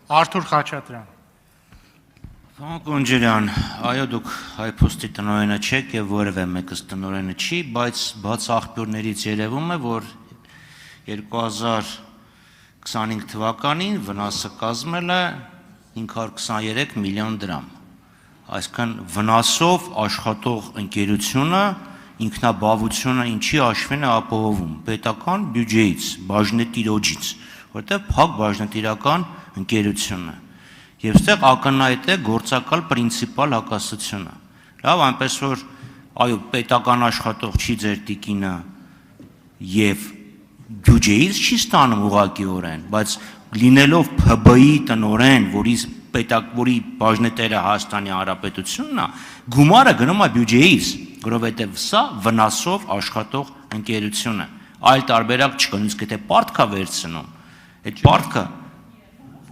Արթուր Խաչատրյան։ Պարոն Կոնջերյան, այո, դուք հայփոստի տնօրենը չեք եւ որևէ մեկս տնօրենը չի, բայց բաց աղբյուրներից երևում է, որ 2025 թվականին վնասը կազմել է 523 միլիոն դրամ։ Այսինքն վնասով աշխատող ընկերությունը ինքնաբավությունը ինչի հաշվին է ապահովում պետական բյուջեից, բաժնետիրոջից, որտեղ փակ բաժնետիրական ընկերություն է։ Եվ այստեղ ակնհայտ է գործակալ պրինցիպալ հակասությունը։ Լավ, այնպես որ այո, պետական աշխատող չի ձեր տիկինը եւ բյուջեից չի ստանում ուղղակիորեն, բայց լինելով ՓԲ-ի տնօրեն, որի բաժնետերը Հայաստանի Հանրապետությունն է, գումարը գնում է բյուջեից, որովհետև սա վնասով աշխատող ընկերություն է։ Այլ տարբերակ չկա, նույնիսկ եթե պարտք է վերցնում, այդ պարտքը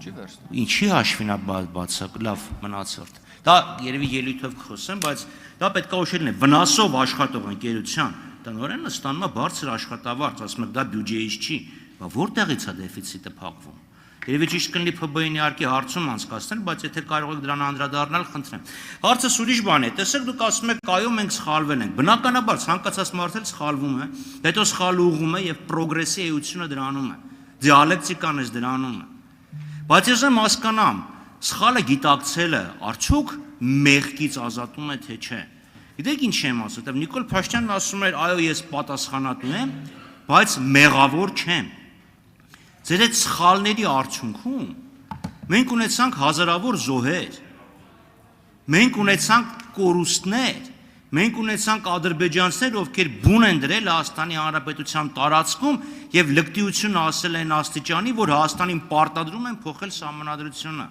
ինչի հաշվին է բացակ, լավ, մնացորդ։ Դա երևի ելույթով կխոսեմ, բայց դա պետք է ուշելն է, վնասով աշխատող ընկերության տնօրենը ստանում է բարձր աշխատավարձ, ասում եք դա բյուջեից չի, բա որտեղից է դեֆիցիտը փակվում։ Երևի ճիշտ կլինի ՓԲ-ին իհարկե հարցում անցկացնել, բայց եթե կարող եք դրան անդրադառնալ, խնդրեմ։ Հարցս ուրիշ բան է, տեսեք դուք ասում եք կայո մենք սխալվել ենք։ Բնականաբար ցանկացած մարդ էլ սխալվում է, հետո սխալը ուղղում է եւ պրոգրեսի էությունը դրանում է։ Դիալեկտիկան է դրանում է։ Բայց ես եմ հասկանամ, սխալը գիտակցելը արդյոք մեղքից ազատում է թե չէ։ Գիտեք ինչ եմ ասում, որտեղ Նիկոլ Փաշինյանն ասում էր, այո, ես պատասխանատու եմ, բայց մեղավոր չեմ։ Ձեր այդ սխալների արդյունքում մենք ունեցանք հազարավոր զոհեր, մենք ունեցանք կորուստներ, մենք ունեցանք ադրբեջանցիներ, ովքեր բուն են դրել Հայաստանի Հանրապետության տարածքում եւ լկտիությունը ասել են աստիճանի, որ Հայաստանին պարտադրում են փոխել սահմանադրությունը։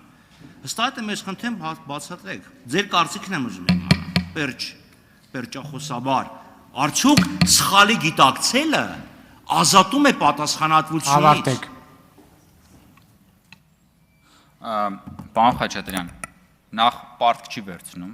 Հստակ է, մեզ խնդրեմ բացատրեք։ Ձեր կարծիքն եմ ուզում իմանալ։ Պերճախոսաբար, արդյոք սխալի գիտակցելը ազատում է պատասխանատվությունից։ Ավարտեք։ Պարոն Խաչատրյան, նախ պարտք չի վերցնում,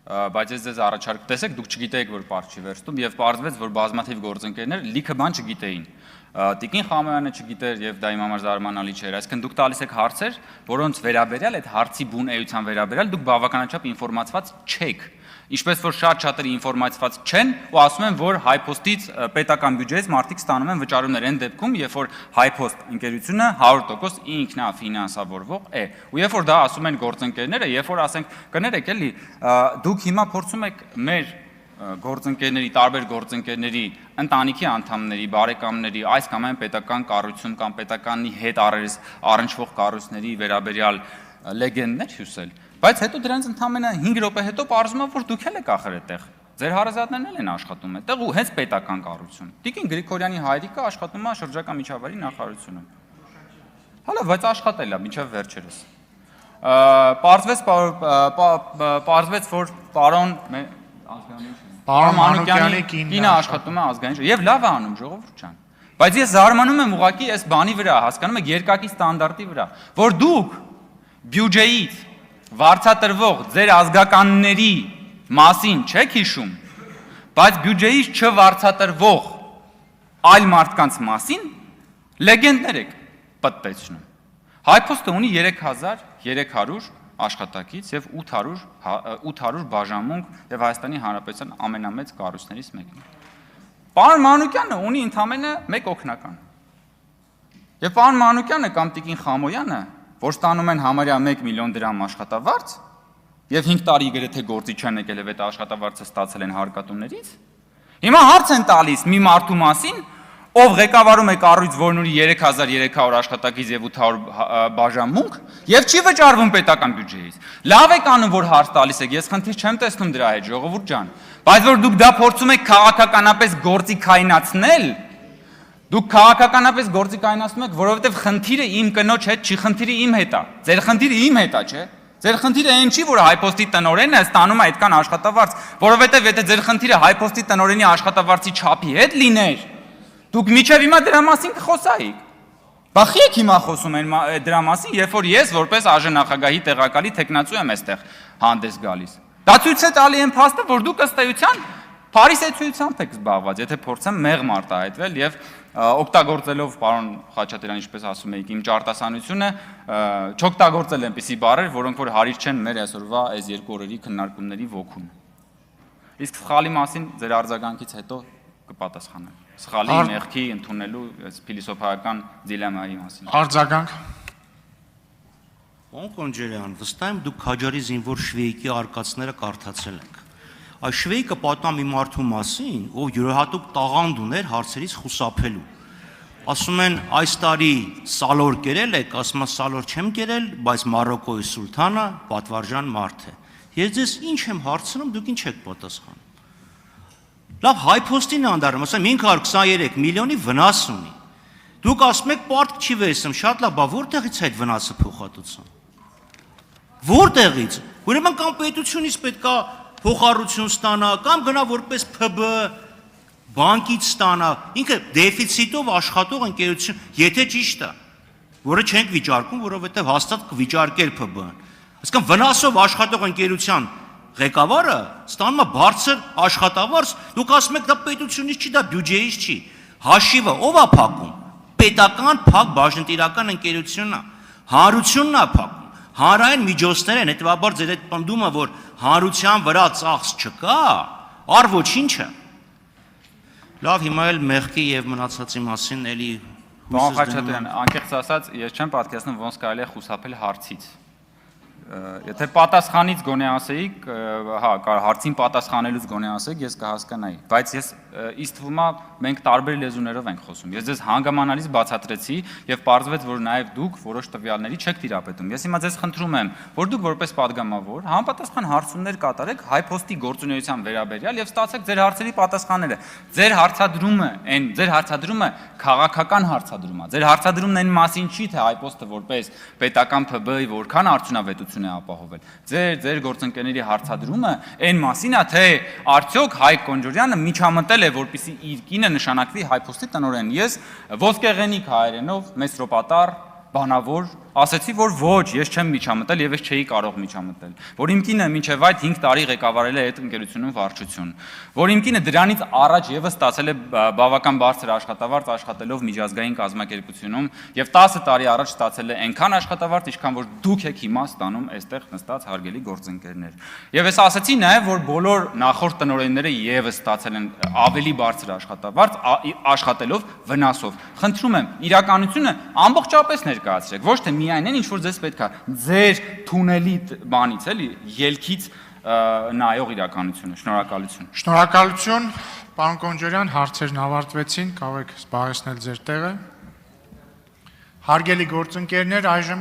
բայց ես ձեզ առաջարկ տեսեք, դուք չգիտեիք, որ պարտք չի վերցնում եւ պարզվեց, որ բազմաթիվ գործընկերներ լիքը բան չգիտեին։ Տիկին Խամոյանը չգիտեր եւ դա իմ համար զարմանալի չէր, այսինքն դուք տալիս եք հարցեր, որոնց վերաբերյալ այդ հարցի բուն էության վերաբերյալ դուք բավականաչափ ինֆորմացված չեք։ Ինչպես որ շատ-շատերը ինֆորմացված չեն ու ասում են, որ հայփոստից պետական բյուջեից մարդիկ ստանում են վճարումներ այն դեպքում, երբ որ հայփոստ ընկերությունը 100% ինքնաֆինանսավորվող է։ Ու երբ որ դա ասում են գործընկերները, երբ որ ասենք, կներեք էլի, դուք հիմա փորձում եք մեր գործընկերների, տարբեր գործընկերների, ընտանիքի անդամների, բարեկամների, այս կամ այն պետական կառույցում կամ պետականի հետ առնչվող կառույցների վերաբերյալ լեգենդներ հյուսել։ Բայց հետո դրանց ընդամենը 5 րոպե հետո պարզվում է, որ դուք էլ եք ախր այդտեղ։ Ձեր հարազատներն էլ են աշխատում այդտեղ ու հենց պետական կառույցում։ Տիկին Գրիգորյանի հայրիկը աշխատում է շրջակա միջավայրի նախարարությունում։ Հələ, բայց աշխատել է մինչև վերջերս։ Պարզվեց, որ պարոն Մանուկյանի կինը աշխատում է ազգային եւ լավ է անում, ժողովուրդ ջան։ Բայց ես զարմանում եմ ուղղակի այս բանի վրա, հասկանում եք, երկակի ստանդարտի վրա, որ դուք բյուջեից վարձատրվող ձեր ազգականների մասին չեք հիշում, բայց բյուջեից չվարձատրվող այլ մարդկանց մասին լեգենդներ եք պատտեցնում։ Հայփոստը ունի 3300 աշխատակից եւ 800 բաժանմունք եւ Հայաստանի Հանրապետության ամենամեծ կառույցներից մեկն է։ Պարոն Մանուկյանը ունի ընդամենը 1 օգնական։ Եվ պարոն Մանուկյանը կամ տիկին Խամոյանը, որ ստանում են համարյա 1 միլիոն դրամ աշխատավարձ եւ 5 տարի գրեթե գործի չեն եկել եւ այդ աշխատավարձը ստացել են հարկատուներից, հիմա հարց են տալիս մի մարդու մասին, ով ղեկավարում է կառույց, որն ունի 3300 աշխատակից եւ 800 բաժանմունք եւ չի վճարվում պետական բյուջեից։ Լավ եք անում, որ հարց տալիս եք, ես խնդիր չեմ տեսնում դրա հետ, ժողովուրդ ջան, բայց որ դուք դա փորձում եք քաղաքականապես գործիքայնացնել, դուք քաղաքականապես գործիքայնացնում եք, որովհետեւ խնդիրը իմ կնոջ հետ չի, խնդիրը իմ հետ է։ Ձեր խնդիրը իմ հետ է, չէ՞։ Ձեր խնդիրը այն չի, որ հայփոստի տնօրենը ստանում է այդքան աշխատավարձ, որովհետեւ եթե ձեր խնդիրը հայփոստի տնօրենի աշխատավարձի չափի հետ լիներ, դուք միջև հիմա դրա մասին կխոսայիք։ Բախի եք հիմա խոսում են դրա մասին, երբ որ ես որպես ԱԺ-նախագահի տեղակալի թեկնածու եմ այստեղ հանդես գալիս։ Դա ցույց է տալի այն փաստը, որ դուք ըստ էության Փարիսեցիությամբ եք զբաղված, եթե փորձեմ մեղմ արտահայտվել եւ օգտագործելով պարոն Խաչատրյան, ինչպես ասում եք, իմ ճարտասանությունը, չօգտագործել այնպիսի բառեր, որոնք որ հարիր չեն մեր այսօրվա այս երկու օրերի քննարկումների ոգուն։ Իսկ սխալի մասին ձեր արձագանքից հետո կպատասխանեմ։ Սխալի մեղքի ընդունելու այս փիլիսոփայական դիլեմայի մասին։ Արձագանք։ Պարոն Կոնջարյան, վստահ եմ դուք Քաջարի զինվոր Շվեյկի արկածները կարդացել եք։ Այս Շվեյկը պատմում մի մարդու մասին, ով յուրահատուկ տաղանդ ուներ հարցերից խուսափելու։ Ասում են, այս տարի սալոր կերել եք, ասում եմ սալոր չեմ կերել, բայց Մարոկոյի սուլթանը պատվարժան մարդ է։ Ես ձեզ ինչ եմ հարցնում, դուք ինչ եք պատասխանում։ Լավ, հայփոստին անդարում, ասեմ 523 միլիոնի վնաս ունի։ Դուք ասում եք պարտք չի վերցնում, շատ լավ, բա որտեղից է այդ վնասը փոխհատուցում։ Որտեղից։ Ուրեմն կամ պետությունից պետքա փոխառություն ստանա, կամ գնա որպես ՓԲ բանկից ստանա, ինքը դեֆիցիտով աշխատող ընկերություն, եթե ճիշտ է, որը չենք վիճարկում, որովհետև հաստատ կվիճարկել ՓԲ-ն։ Այսինքն վնասով աշխատող ընկերության ղեկավարը ստանում է բարձր աշխատավարձ, դուք ասում եք դա պետությունից չի, դա բյուջեից չի։ Հաշիվը ով է փակում։ Պետական փակ բաժնետիրական ընկերությունն է, հանրությունն է փակում, հանրային միջոցներ են, հետևաբար ձեր այդ պնդումը, որ հանրության վրա ծախս չկա, առ ոչինչ է։ Լավ, հիմա էլ մեղքի եւ մնացածի մասին էլի Պարոն Խաչատրյան, անկեղծ ասած, ես չեմ պատկերացնում ոնց կարելի է խուսափել հարցից։ Եթե պատասխանից գոնե ասեիք, հա, հարցին պատասխանելուց գոնե ասեիք, ես կհասկանայի, բայց ես ինձ թվում է մենք տարբեր լեզուներով ենք խոսում։ Ես ձեզ հանգամանալից բացատրեցի եւ պարզվեց, որ նաեւ դուք որոշ տվյալների չեք տիրապետում։ Ես հիմա ձեզ խնդրում եմ, որ դուք որպես падգամավոր համապատասխան հարցումներ կատարեք հայփոստի գործունեության վերաբերյալ եւ ստացեք ձեր հարցերի պատասխանները։ Ձեր հարցադրումը քաղաքական հարցադրում է։ Ձեր հարցադրումն այն մասին չի, թե հայփոստը որպես պետական ՓԲ-ի որքան արդյունավետություն է ապահովել։ Ձեր գործընկերների հարցադրումը այն մասին է, թե արդյոք Հայկ Կոնջարյանը միջամտել է, որպեսզի իր կինը նշանակվի հայփոստի տնօրեն։ Ես ոսկեղենիկ հայերենով մեծրոպատար բանավոր ասեցի, որ ոչ, ես չեմ միջամտել եւ ես չէի կարող միջամտել, որ իմ կինը մինչեւ այդ 5 տարի ղեկավարել է այդ ընկերությունում վարչություն, որ իմ կինը դրանից առաջ եւս ստացել է բավական բարձր աշխատավարձ աշխատելով միջազգային կազմակերպությունում եւ 10 տարի առաջ ստացել է այնքան աշխատավարձ, ինչքան որ դուք եք հիմա ստանում այստեղ նստած հարգելի գործընկերներ։ Եվ ես ասեցի նաեւ, որ բոլոր նախորդ տնօրենները եւս ստացել են ավելի բարձր աշխատավարձ աշխատելով վնասով։ Խնդրում եմ, իրականությունը ամբողջապես ներկայացրեք, ոչ թե միայն այն, ինչ որ ձեզ պետք է ձեր թունելի բանից, էլի, ելքից նայող իրականությունը։ Շնորհակալություն։ Շնորհակալություն, պարոն Կոնջարյան, հարցերն ավարտվեցին, կարող եք զբաղեցնել ձեր տեղը։ Հարգելի գործընկերներ, այժմ